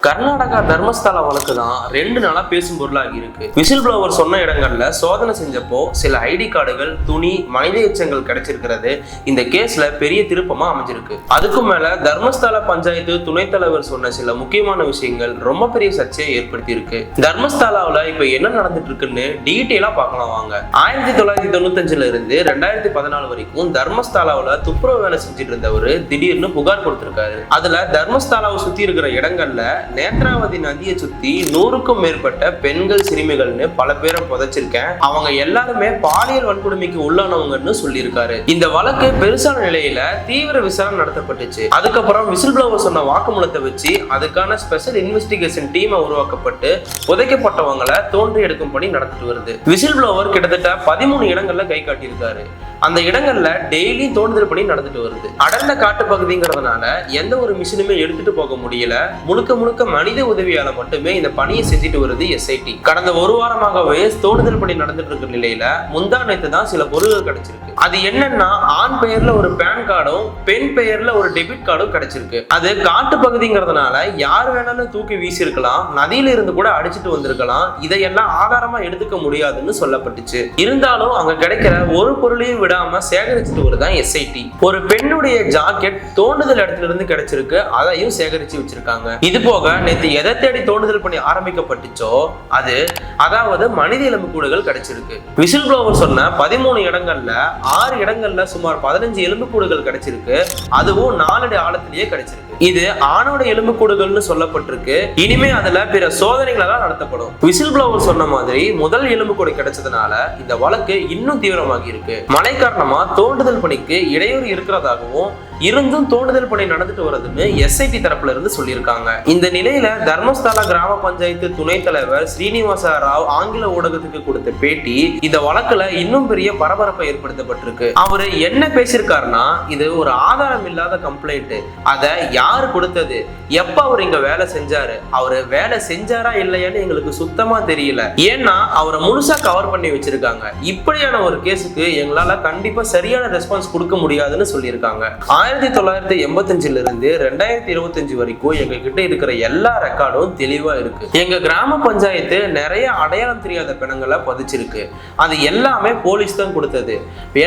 கர்நாடகா தர்மஸ்தலா வழக்கு தான் 2 நாளா பேசும் பொருளாகி இருக்கு. விசில் ப்ளோவர் சொன்ன இடங்கள்ல சோதனை செஞ்சப்போ சில ஐடி கார்டுகள், துணி, மனித எச்சங்கள் கிடைச்சிருக்கிறது இந்த கேஸ்ல பெரிய திருப்பமா அமைஞ்சிருக்கு. அதுக்கு மேல தர்மஸ்தலா பஞ்சாயத்து துணைத் தலைவர் சொன்ன சில முக்கியமான விஷயங்கள் ரொம்ப பெரிய சர்ச்சையை ஏற்படுத்தி இருக்கு. தர்மஸ்தலாவில் இப்ப என்ன நடந்துட்டு இருக்குன்னு டீட்டெயிலா பார்க்கலாம் வாங்க. 1995 இருந்து 2014 வரைக்கும் தர்மஸ்தலாவில் துப்புரவு வேலை செஞ்சுட்டு இருந்தவர் திடீர்னு புகார் கொடுத்திருக்காரு. அதுல தர்மஸ்தலாவை சுத்தி இருக்கிற இடங்கள்ல நேத்ராவதி நதியை சுத்தி 100க்கும் மேற்பட்ட பெண்கள், சிறுமிகள்னு பல பேரை புதைச்சிருக்கேன், அவங்க எல்லாருமே பாலியல் வன்கொடுமைக்கு உள்ளானவங்கன்னு சொல்லியிருக்காரு. இந்த வழக்கு பெருசான நிலையில தீவிர விசாரணை நடத்தப்பட்டுச்சு. அதுக்கப்புறம் விசில் ப்ளோவர் சொன்ன வாக்குமூலத்தை வச்சு அதுக்கான ஸ்பெஷல் இன்வெஸ்டிகேஷன் டீம் உருவாக்கப்பட்டு புதைக்கப்பட்டவங்களை தோன்றி எடுக்கும் பணி நடத்திட்டு வருது. விசில் ப்ளோவர் கிட்டத்தட்ட 13 இடங்கள்ல கை காட்டியிருக்காரு. அந்த இடங்கள்ல டெய்லி தோண்டுதல் பணி நடந்துட்டு வருது. அடர்ந்த காட்டு பகுதிங்கிறதுனால எந்த ஒரு மிஷினுமே எடுத்துட்டு போக முடியல. முழுக்க மனித உதவியால மட்டுமே இந்த பணியை செஞ்சுட்டு வருது எஸ்ஐடி. கடந்த ஒரு வாரமாகவே தோண்டுதல் பணி நடந்துட்டு இருக்க நிலையில முந்தா நேத்து தான் சில பொருட்கள் கிடைச்சிருக்கு. அது என்னன்னா, ஆண் பெயர்ல ஒரு பேன் கார்டும் பெண் பெயர்ல ஒரு டெபிட் கார்டும் கிடைச்சிருக்கு. அது காட்டு பகுதிங்கிறதுனால யார் வேணாலும் தூக்கி வீசி இருக்கலாம், நதியில இருந்து கூட அடிச்சுட்டு வந்திருக்கலாம். இதையெல்லாம் ஆதாரமா எடுத்துக்க முடியாதுன்னு சொல்லப்பட்டுச்சு. இருந்தாலும் அங்க கிடைக்கிற ஒரு பொருளையும் விடாம சேகரிச்சுட்டு வருதான் எஸ்ஐடி. ஒரு பெண்ணுடைய ஜாக்கெட் தோண்டுதல் இடத்துல இருந்து கிடைச்சிருக்கு, அதையும் சேகரிச்சு வச்சிருக்காங்க. இது போக நேற்று எதை தேடி தோண்டுதல் பண்ணி ஆரம்பிக்கப்பட்டுச்சோ அதாவது மனித எலும்புக்கூடுகள் கிடைச்சிருக்கு. விசில் ப்ளோவர் சொன்ன 13 இடங்கள்ல 6 இடங்கள்ல சுமார் 15 எலும்புக்கூடுகள் கிடைச்சிருக்கு. அதுவும் 4 அடி ஆழத்திலேயே கிடைச்சிருக்கு. இது ஆணோட எலும்புக்கூடுகள்னு சொல்லப்பட்டிருக்கு. இனிமே அதுல பிற சோதனைகள் தான் நடத்தப்படும். விசில் ப்ளோவர் சொன்ன மாதிரி முதல் எலும்புக்கூடு கிடைச்சதுனால இந்த வழக்கு இன்னும் தீவிரமாகி இருக்கு. மழை காரணமா தோண்டுதல் பணிக்கு இடையூறு இருக்கிறதாகவும் இருந்தும் தோண்டுதல் பணி நடந்துட்டு வருதுன்னு எஸ்ஐடி தரப்புல இருந்து சொல்லியிருக்காங்க. இந்த நிலையில தர்மஸ்தலா கிராம பஞ்சாயத்து துணைத் தலைவர் ஸ்ரீனிவாச ராவ் ஆங்கில ஊடகத்துக்கு கொடுத்த பேட்டி இந்த வழக்குல இன்னும் பெரிய பரபரப்பை ஏற்படுத்தப்பட்டிருக்கு. அவரு என்ன பேசியிருக்காருன்னா, இது ஒரு ஆதாரம் இல்லாத கம்ப்ளைண்ட், அதை யாரு கொடுத்தது, எப்ப அவர் இங்க வேலை செஞ்சாரு, அவரு வேலை செஞ்சாரா இல்லையான்னு எங்களுக்கு சுத்தமா தெரியல, ஏன்னா அவரை முழுசா கவர் பண்ணி வச்சிருக்காங்க. இப்படியான ஒரு கேஸுக்கு எங்களால கண்டிப்பா சரியான ரெஸ்பான்ஸ் கொடுக்க முடியாதுன்னு சொல்லியிருக்காங்க. 1985 இருந்து 2025 வரைக்கும் எங்க கிட்ட இருக்கிற எல்லா ரெக்கார்டும் தெளிவா இருக்கு. எங்க கிராம பஞ்சாயத்து நிறைய அடையாளம் தெரியாத பணங்களை பதிச்சிருக்கு. அது எல்லாமே போலீஸ் தான் கொடுத்தது.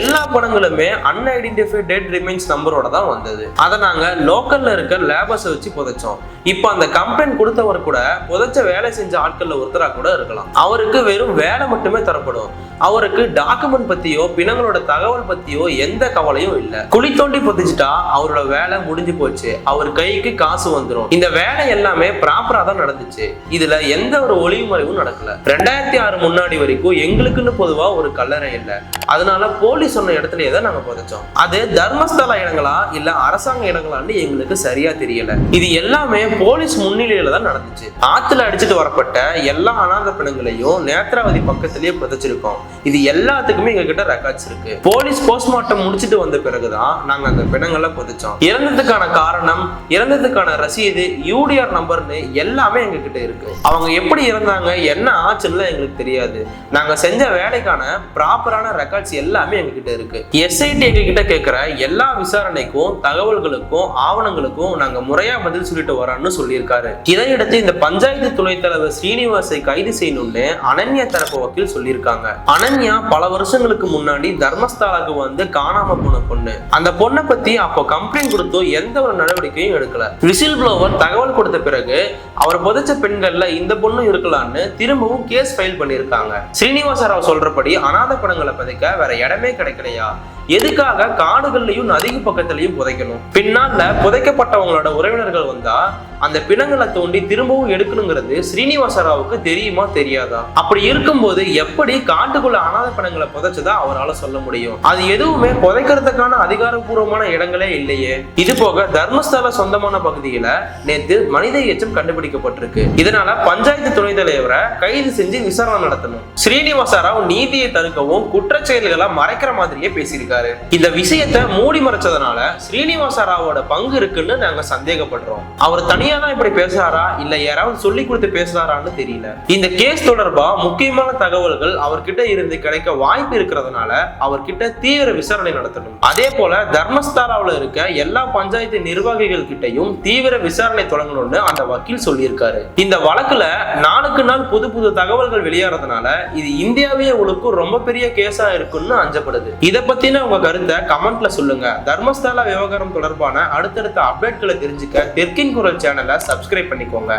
எல்லா பணங்களுமே அன்ஐடென்டிஃபைட் டெட் ரிமைன்ஸ் நம்பரோட தான் வந்தது. அதை நாங்க லோக்கல்ல இருக்க லேபர்ஸை வச்சு புதைச்சோம். இப்போ அந்த கம்ப்ளைண்ட் கொடுத்தவர் கூட புதைச்ச வேலை செஞ்ச ஆட்கள்ல ஒருத்தரா கூட இருக்கலாம். அவருக்கு வெறும் வேலை மட்டுமே தரப்படும். அவருக்கு டாக்குமெண்ட் பத்தியோ பிணங்களோட தகவல் பத்தியோ எந்த கவலையும் இல்லை. குழி தோண்டி புதைச்சிட்டா அவரோட வேலை முடிஞ்சு போச்சு, அவர் கைக்கு காசு வந்துடும். இந்த வேலை எல்லாமே ப்ராப்பரா தான் நடந்துச்சு. இதுல எந்த ஒரு ஒளிவு மறைவும் நடக்கல. 2006 முன்னாடி வரைக்கும் எங்களுக்குன்னு பொதுவா ஒரு கல்லறை இல்லை. அதனால போலீஸ் சொன்ன இடத்துல எதை நாங்க புதைச்சோம். அது தர்மஸ்தலா இடங்களா இல்ல அரசாங்க இடங்களான்னு எங்களுக்கு சரியா தெரியல. இது எல்லாமே போலீஸ் முன்னிலையில தான் நடந்துச்சு. ஆத்துல அடிச்சுட்டு வரப்பட்ட எல்லா அநாத பிணங்களையும் நேத்ராவதி பக்கத்திலேயே புதைச்சிருக்கோம். இது எல்லாத்துக்குமே எங்க கிட்ட ரெக்கார்ட்ஸ் இருக்கு. போலீஸ் போஸ்ட்மார்ட்டம் முடிச்சுட்டு வந்த பிறகுதான் நாங்க அந்த பிணங்களை புதைச்சோம். இறந்ததுக்கான காரணம், இறந்ததுக்கான ரசீது, யூடிஆர் நம்பர்னு எல்லாமே எங்க கிட்ட இருக்கு. அவங்க எப்படி இறந்தாங்க, என்ன ஆச்சுன்னு எங்களுக்கு தெரியாது. நாங்க செஞ்ச வேலைக்கான ப்ராப்பரான ரெக்கார்ட்ஸ் எல்லாமே எங்க கிட்ட இருக்கு. எஸ்ஐடி எங்க கிட்ட கேட்கிற எல்லா விசாரணைக்கும், தகவல்களுக்கும், ஆவணங்களுக்கும் நாங்க முறையா பதில் சொல்லிட்டு வரோம்னு சொல்லியிருக்காரு. இதையடுத்து இந்த பஞ்சாயத்து துணைத் தலைவர் ஸ்ரீனிவாசை கைது செய்யணும்னு அனன்யா தரப்பு வக்கீல் சொல்லியிருக்காங்க. அனன்யா பல வருஷங்களுக்கு முன்னாடி தர்மஸ்தலாவுக்கு வந்து காணாம போன பொண்ணு. அந்த பொண்ணை பத்தி அப்போ கம்ப்ளைண்ட் கொடுத்தோம், எந்த ஒரு நடவடிக்கையும் எடுக்கல. விசில் ப்ளோவர் தகவல் கொடுத்த பிறகு அவர் புதைச்ச பெண்கள்ல இந்த பொண்ணும் இருக்கலாம்னு திரும்பவும் கேஸ் ஃபைல் பண்ணியிருக்காங்க. ஸ்ரீனிவாச ராவ் சொல்றபடி அநாத பணங்களை புதைக்க வேற இடமே கிடைக்கலையா, எதுக்காக காடுகள்லயும் நதிக்கு பக்கத்திலையும் புதைக்கணும்? பின்னால புதைக்கப்பட்டவங்களோட உறவினர்கள் வந்தா அந்த பிணங்களை தோண்டி திரும்பவும் எடுக்கணுங்கிறது ஸ்ரீனிவாச ராவுக்கு தெரியுமா தெரியாதா? அப்படி இருக்கும்போது எப்படி காட்டுக்குள்ள அநாத பிணங்களை புதைச்சதா அவரால் சொல்ல முடியும்? அது எதுவுமே புதைக்கிறதுக்கான அதிகாரப்பூர்வமான இடங்களே இல்லையே. இது போக தர்மஸ்தல சொந்தமான பகுதியில நேற்று மனித எச்சம் கண்டுபிடிக்கப்பட்டிருக்கு. இதனால பஞ்சாயத்து துணைத் தலைவரை கைது செஞ்சு விசாரணை நடத்தணும். ஸ்ரீனிவாச ராவ் நீதியை தடுக்கவும் குற்றச்செயல்களை மறைக்கிற மாதிரியே பேசியிருக்காரு. இந்த விஷயத்தை மூடி மறைச்சதுனால ஸ்ரீனிவாச ராவோட பங்கு இருக்குன்னு நாங்க சந்தேகப்படுறோம். அவர் தனியா தனியா தான் இப்படி பேசுறாரா இல்ல யாராவது சொல்லி கொடுத்து பேசுறாரான்னு தெரியல. இந்த கேஸ் தொடர்பா முக்கியமான தகவல்கள் அவர்கிட்ட இருந்து கிடைக்க வாய்ப்பு இருக்கிறதுனால அவர்கிட்ட தீவிர விசாரணை நடத்தணும். அதே போல தர்மஸ்தாலாவில் இருக்க எல்லா பஞ்சாயத்து நிர்வாகிகள் கிட்டையும் தீவிர விசாரணை தொடங்கணும்னு அந்த வக்கீல் சொல்லியிருக்காரு. இந்த வழக்குல நாளுக்கு நாள் புது புது தகவல்கள் வெளியாறதுனால இது இந்தியாவையே உழுக்கும் ரொம்ப பெரிய கேஸா இருக்குன்னு அஞ்சப்படுது. இதை பத்தின உங்க கருத்தை கமெண்ட்ல சொல்லுங்க. தர்மஸ்தலா விவகாரம் தொடர்பான அடுத்தடுத்த அப்டேட்களை தெரிஞ்சுக்க தெற்கின் குரல் சேனலை சப்ஸ்கிரைப் பண்ணிக்கோங்க.